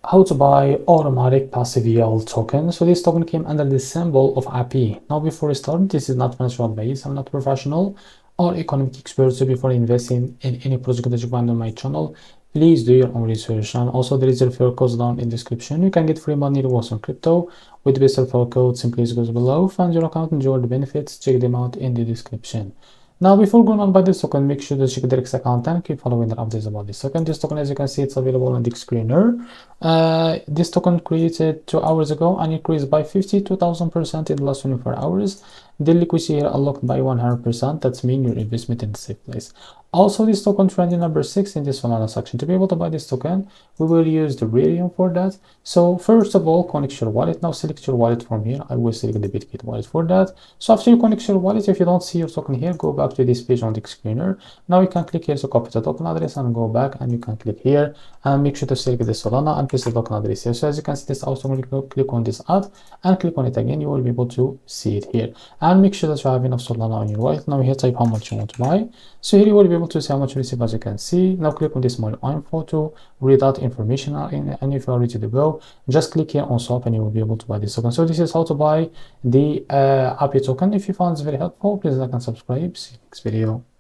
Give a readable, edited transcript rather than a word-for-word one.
How to buy automatic passive yield token. So this token came under the symbol of APY. Now before we start, this is not financial advice. I'm not professional or economic expert. So before investing in any project that you find on my channel, please do your own research. And also there is a referral code down in the description. You can get free money rewards on crypto with the best referral code. Simply goes below. Find your account, enjoy the benefits. Check them out in the description. Now, before going on by this token, make sure to check the REFERRAL account and keep following the updates about this token. This token, as you can see, it's available on the screener. This token created 2 hours ago and increased by 52,000% in the last 24 hours. The liquidity here unlocked by 100%. That's mean your investment in the safe place. Also, this token trending number 6 in this Solana section. To be able to buy this token, we will use the Radium for that. So first of all, connect your wallet. Now select your wallet from here. I will select the Bitkit wallet for that. So after you connect your wallet, if you don't see your token here, go back to this page on the screener. Now you can click here to copy the token address and go back, and you can click here and make sure to select the Solana and paste the token address here. So as you can see, this also click on this add and click on it again. You will be able to see it here, and make sure that you have enough Solana on your wallet. Now here type how much you want to buy. So here you will be able to see how much you receive, as you can see. Now click on this more info to read out information, and if you are ready to go, just click here on swap and you will be able to buy this token. So this is how to buy the APY token. If you found this very helpful, please like and subscribe. See you next video.